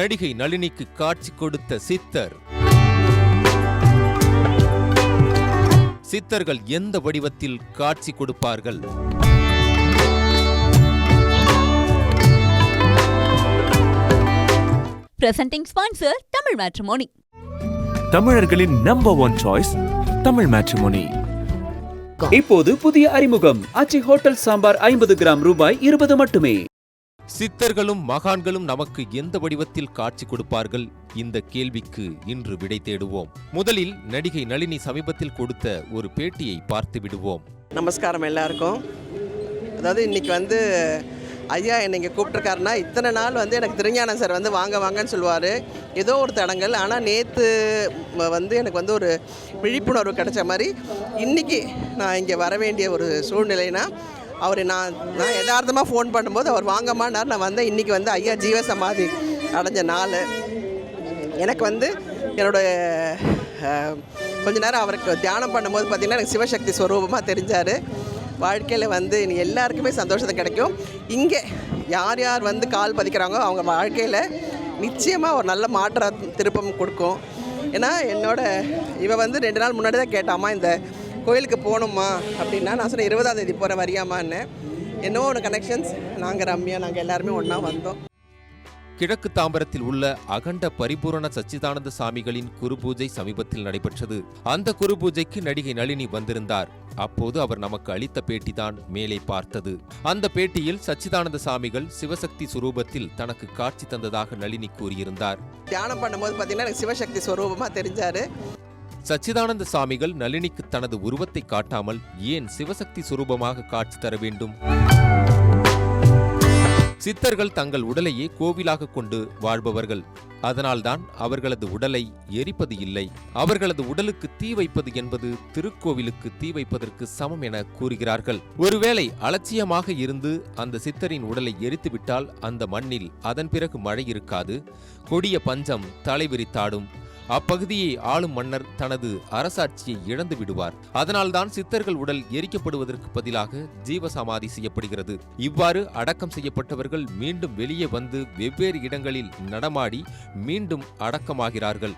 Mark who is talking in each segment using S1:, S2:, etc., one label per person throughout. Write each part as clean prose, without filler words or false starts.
S1: நடிகை நளினிக்கு காட்சி கொடுத்த சித்தர். சித்தர்கள் எந்த வடிவத்தில் காட்சி கொடுப்பார்கள்?
S2: Presenting sponsor Tamil Matrimony.
S3: தமிழர்களின் நம்பர் 1 சாய்ஸ் தமிழ் மேட்ரிமோனி.
S4: இப்போது புதிய அறிமுகம் ஆச்சி ஹோட்டல் சாம்பார் 50 கிராம் ரூபாய் 20 மட்டுமே.
S1: சித்தர்களும் மகான்களும் நமக்கு எந்த வடிவத்தில் காட்சி கொடுப்பார்கள்? இந்த கேள்விக்கு இன்று விடை தேடுவோம். முதலில் நடிகை நளினி சமீபத்தில் கொடுத்த ஒரு பேட்டியை பார்த்து விடுவோம்.
S5: நமஸ்காரம் எல்லாருக்கும். அதாவது இன்னைக்கு ஐயா என்னை இங்கே கூப்பிட்டுருக்காருன்னா, இத்தனை நாள் எனக்கு திருஞானம் சார் வாங்கன்னு சொல்லுவார், ஏதோ ஒரு தடங்கள். ஆனால் நேற்று எனக்கு ஒரு விழிப்புணர்வு கிடைச்ச மாதிரி இன்றைக்கி நான் இங்கே வர வேண்டிய ஒரு சூழ்நிலைனா, அவர் நான் யதார்த்தமாக ஃபோன் பண்ணும்போது அவர் வாங்கம்மான்னார். நான் இன்றைக்கி ஐயா ஜீவசமாதி அடைஞ்ச நாள். எனக்கு என்னோட கொஞ்ச நேரம் அவருக்கு தியானம் பண்ணும்போது பார்த்திங்கன்னா எனக்கு சிவசக்தி ஸ்வரூபமாக தெரிஞ்சார். வாழ்க்கையில் இனி எல்லாருக்குமே சந்தோஷத்தை கிடைக்கும். இங்கே யார் யார் கால் பதிக்கிறாங்களோ அவங்க வாழ்க்கையில் நிச்சயமாக ஒரு நல்ல மாற்ற திருப்பம் கொடுக்கும். ஏன்னா இவ 2 நாள் முன்னாடி தான் கேட்டாமா, இந்த கோயிலுக்கு போகணுமா அப்படின்னா. நான் சொன்னேன் 20ஆம் தேதி போகிற வரியாமான்னு. என்னவோ ஒன்று கனெக்ஷன்ஸ். நாங்கள் ரம்யா நாங்கள் எல்லாருமே ஒன்றா வந்தோம்.
S1: கிழக்கு தாம்பரத்தில் உள்ள அகண்ட பரிபூரண சச்சிதானந்த சாமிகளின் குருபூஜை சமீபத்தில் நடைபெற்றது. அந்த குருபூஜைக்கு நடிகை நளினி வந்திருந்தார். அப்போது அவர் நமக்கு அளித்த பேட்டிதான் மேலே பார்த்தது. அந்த பேட்டியில் சச்சிதானந்த சாமிகள் சிவசக்தி சுரூபத்தில் தனக்கு காட்சி தந்ததாக நளினி கூறியிருந்தார்.
S5: தியானம் பண்ணும்போது பார்த்தீங்கன்னா எனக்கு சிவசக்தி ஸ்வரூபமாக தெரிஞ்சாரு.
S1: சச்சிதானந்த சாமிகள் நளினிக்கு தனது உருவத்தை காட்டாமல் ஏன் சிவசக்தி சுரூபமாக காட்சி தர வேண்டும்? சித்தர்கள் தங்கள் உடலையே கோவிலாக கொண்டு வாழ்பவர்கள். அதனால்தான் அவர்களது உடலை எரிப்பது இல்லை. அவர்களது உடலுக்கு தீ வைப்பது என்பது திருக்கோவிலுக்கு தீ வைப்பதற்கு சமம் என கூறுகிறார்கள். ஒருவேளை அலட்சியமாக இருந்து அந்த சித்தரின் உடலை எரித்துவிட்டால் அந்த மண்ணில் அதன் பிறகு மழை இருக்காது, கொடிய பஞ்சம் தலைவிரித்தாடும். அப்பகுதியை ஆளும் மன்னர் தனது அரசாட்சியை இழந்து விடுவார். அதனால்தான் சித்தர்கள் உடல் எரிக்கப்படுவதற்கு பதிலாக ஜீவசமாதி செய்யப்படுகிறது. இவ்வாறு அடக்கம் செய்யப்பட்டவர்கள் மீண்டும் வெளியே வந்து வெவ்வேறு இடங்களில் நடமாடி மீண்டும் அடக்கமாகிறார்கள்.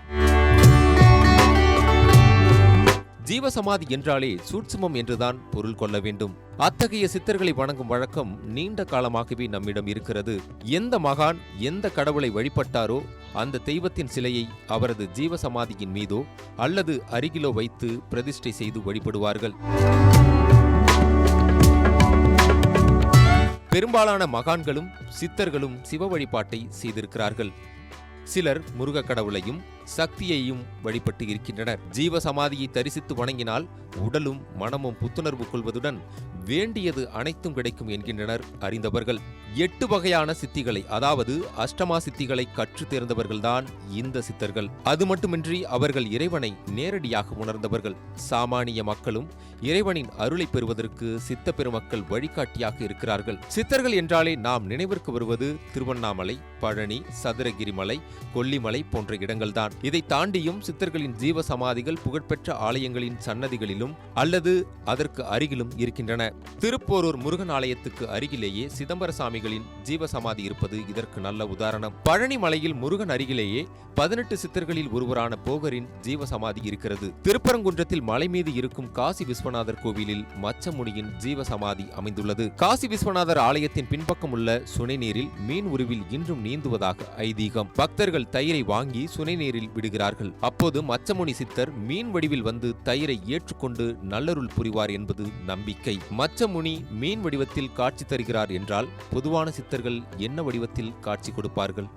S1: ஜீவசமாதி என்றாலே சூட்சுமம் என்றுதான் பொருள் கொள்ள வேண்டும். அத்தகைய சித்தர்களை வணங்கும் வழக்கம் நீண்ட காலமாகவே நம்மிடம் இருக்கிறது. எந்த மகான் எந்த கடவுளை வழிபட்டாரோ அந்த தெய்வத்தின் சிலையை அவரது ஜீவசமாதியின் மீதோ அல்லது அருகிலோ வைத்து பிரதிஷ்டை செய்து வழிபடுவார்கள். பெரும்பாலான மகான்களும் சித்தர்களும் சிவ வழிபாட்டை செய்திருக்கிறார்கள். சிலர் முருக கடவுளையும் சக்தியையும் வழிபட்டு இருக்கின்றனர். ஜீவசமாதியை தரிசித்து வணங்கினால் உடலும் மனமும் புத்துணர்வு கொள்வதுடன் வேண்டியது அனைத்தும் கிடைக்கும் என்கின்றனர் அறிந்தவர்கள். 8 வகையான சித்திகளை, அதாவது அஷ்டமா சித்திகளை கற்று தேர்ந்தவர்கள்தான் இந்த சித்தர்கள். அது மட்டுமின்றி அவர்கள் இறைவனை நேரடியாக உணர்ந்தவர்கள். சாமானிய மக்களும் இறைவனின் அருளை பெறுவதற்கு சித்த பெருமக்கள் வழிகாட்டியாக இருக்கிறார்கள். சித்தர்கள் என்றாலே நாம் நினைவிற்கு வருவது திருவண்ணாமலை, பழனி, சதுரகிரிமலை, கொல்லிமலை போன்ற இடங்கள்தான். இதை தாண்டியும் சித்தர்களின் ஜீவசமாதிகள் புகழ்பெற்ற ஆலயங்களின் சன்னதிகளிலும் அல்லது அதற்கு அருகிலும் இருக்கின்றன. திருப்போரூர் முருகன் ஆலயத்துக்கு அருகிலேயே சிதம்பர சாமிகளின் ஜீவசமாதி இருப்பது இதற்கு நல்ல உதாரணம். பழனி மலையில் முருகன் அருகிலேயே 18 சித்தர்களில் ஒருவரான போகரின் ஜீவசமாதி இருக்கிறது. திருப்பரங்குன்றத்தில் மலை மீது இருக்கும் காசி விஸ்வநாதர் கோவிலில் மச்சமுனியின் ஜீவசமாதி அமைந்துள்ளது. காசி விஸ்வநாதர் ஆலயத்தின் பின்பக்கம் உள்ள சுனை நீரில் மீன் உருவில் இன்றும் நீந்துவதாக ஐதீகம். பக்தர்கள் தயிரை வாங்கி சுனை நீரில் விடுகிறார்கள். அப்போது மச்சமுனி சித்தர் மீன் வடிவில் வந்து தயிரை ஏற்றுக்கொண்டு நல்லருள் புரிவார் என்பது நம்பிக்கை. மச்சமுனி மீன் வடிவத்தில் காட்சி தருகிறார் என்றால் பொதுவான சித்தர்கள் என்ன வடிவத்தில் காட்சி கொடுப்பார்கள்?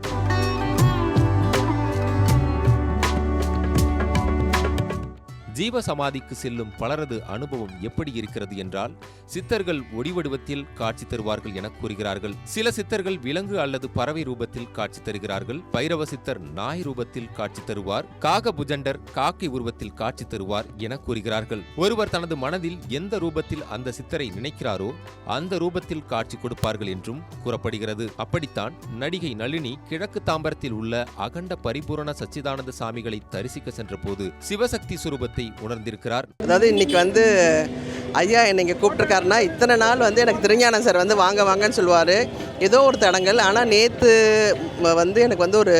S1: ஜீவசமாதிக்கு செல்லும் பலரது அனுபவம் எப்படி இருக்கிறது என்றால், சித்தர்கள் ஒளி வடிவத்தில் காட்சி தருவார்கள் என கூறுகிறார்கள். சில சித்தர்கள் விலங்கு அல்லது பறவை ரூபத்தில் காட்சி தருகிறார்கள். பைரவ சித்தர் நாய் ரூபத்தில் காட்சி தருவார். காகபுஜண்டர் காக்கை உருவத்தில் காட்சி தருவார் என கூறுகிறார்கள். ஒருவர் தனது மனதில் எந்த ரூபத்தில் அந்த சித்தரை நினைக்கிறாரோ அந்த ரூபத்தில் காட்சி கொடுப்பார்கள் என்றும் கூறப்படுகிறது. அப்படித்தான் நடிகை நளினி கிழக்கு தாம்பரத்தில் உள்ள அகண்ட பரிபூரண சச்சிதானந்த சாமிகளை தரிசிக்க சென்ற போது சிவசக்தி சுரூபத்தை உணர்ந்திருக்கிறார்.
S5: அதாவது இன்னைக்கு ஐயா என்னை இங்கே கூப்பிட்ருக்காருன்னா இத்தனை நாள் வந்து எனக்கு திருஞானம் சார் வந்து வாங்க வாங்கன்னு சொல்லுவார். ஏதோ ஒரு தடங்கள். ஆனால் நேற்று வந்து எனக்கு வந்து ஒரு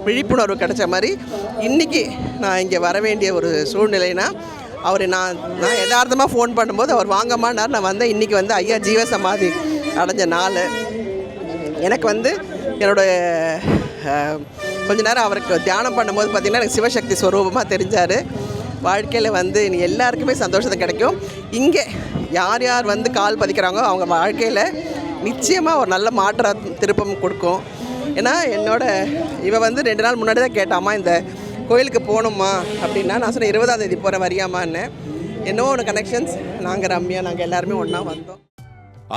S5: விழிப்புணர்வு கிடைச்ச மாதிரி இன்றைக்கி நான் இங்கே வர வேண்டிய ஒரு சூழ்நிலைனா அவர் நான் யதார்த்தமாக ஃபோன் பண்ணும்போது அவர் வாங்கம்மான்னார். நான் வந்தேன். இன்றைக்கி வந்து ஐயா ஜீவசமாதி அடைஞ்ச நாள். எனக்கு வந்து என்னோடய கொஞ்ச நேரம் அவருக்கு தியானம் பண்ணும்போது பார்த்திங்கன்னா எனக்கு சிவசக்தி ஸ்வரூபமாக தெரிஞ்சார். வாழ்க்கையில் வந்து இனி எல்லாருக்குமே சந்தோஷத்தை கிடைக்கும். இங்கே யார் யார் வந்து கால் பதிக்கிறாங்களோ அவங்க வாழ்க்கையில் நிச்சயமாக ஒரு நல்ல மாற்ற திருப்பம் கொடுக்கும். ஏன்னா இவ வந்து 2 நாள் முன்னாடி தான் கேட்டாம்மா இந்த கோயிலுக்கு போகணுமா அப்படின்னா. நான் சொன்னேன் 20ஆம் தேதி போகிற வரியாமான்னு. என்னவோ ஒன்று கனெக்ஷன்ஸ். நாங்கள் ரம்யா நாங்கள் எல்லாருமே ஒன்றா வந்தோம்.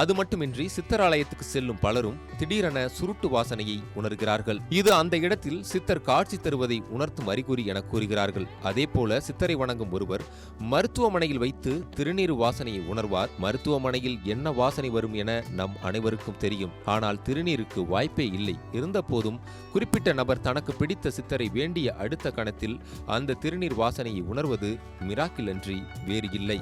S1: அது மட்டுமின்றி சித்தராலயத்துக்கு செல்லும் பலரும் திடீரென சுருட்டு வாசனையை உணர்கிறார்கள். இது அந்த இடத்தில் சித்தர் காட்சி தருவதை உணர்த்தும் அறிகுறி என கூறுகிறார்கள். அதேபோல சித்தரை வணங்கும் ஒருவர் மருத்துவமனையில் வைத்து திருநீர் வாசனையை உணர்வார். மருத்துவமனையில் என்ன வாசனை வரும் என நம் அனைவருக்கும் தெரியும். ஆனால் திருநீருக்கு வாய்ப்பே இல்லை. இருந்தபோதும் குறிப்பிட்ட நபர் தனக்கு பிடித்த சித்தரை வேண்டிய அடுத்த கணத்தில் அந்த திருநீர் வாசனையை உணர்வது மிராக்கில் அன்றி வேறு இல்லை.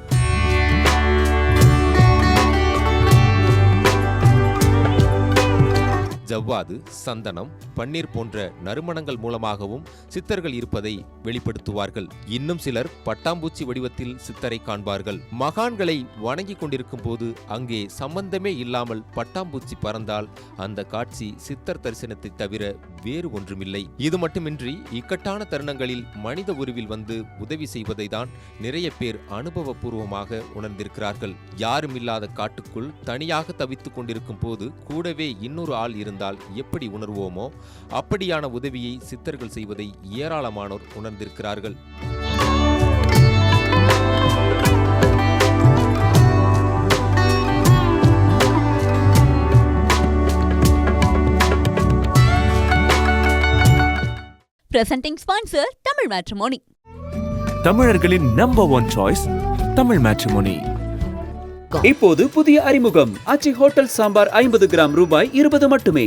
S1: ஜவ்வாது, சந்தனம், பன்னீர் போன்ற நறுமணங்கள் மூலமாகவும் சித்தர்கள் இருப்பதை வெளிப்படுத்துவார்கள். இன்னும் சிலர் பட்டாம்பூச்சி வடிவத்தில் சித்தரை காண்பார்கள். மகான்களை வணங்கிக் கொண்டிருக்கும் போது அங்கே சம்பந்தமே இல்லாமல் பட்டாம்பூச்சி பறந்தால் அந்த காட்சி சித்தர் தரிசனத்தை தவிர வேறு ஒன்றுமில்லை. இது மட்டுமின்றி இக்கட்டான தருணங்களில் மனித உருவில் வந்து உதவி செய்வதை தான் நிறைய பேர் அனுபவபூர்வமாக உணர்ந்திருக்கிறார்கள். யாரும் இல்லாத காட்டுக்குள் தனியாக தவித்துக் கொண்டிருக்கும் போது கூடவே இன்னொரு ஆள் இருந்தால் எப்படி உணர்வோமோ அப்படியான உதவியை சித்தர்கள் செய்வதை ஏராளமானோர் உணர்ந்திருக்கிறார்கள்.
S2: Presenting sponsor Tamil Matrimony.
S3: தமிழர்களின் நம்பர் 1 சாய்ஸ் தமிழ் மேட்ரிமோனி.
S4: இப்போது புதிய அறிமுகம் ஆச்சி ஹோட்டல் சாம்பார் 50 கிராம் ரூபாய் 20 மட்டுமே.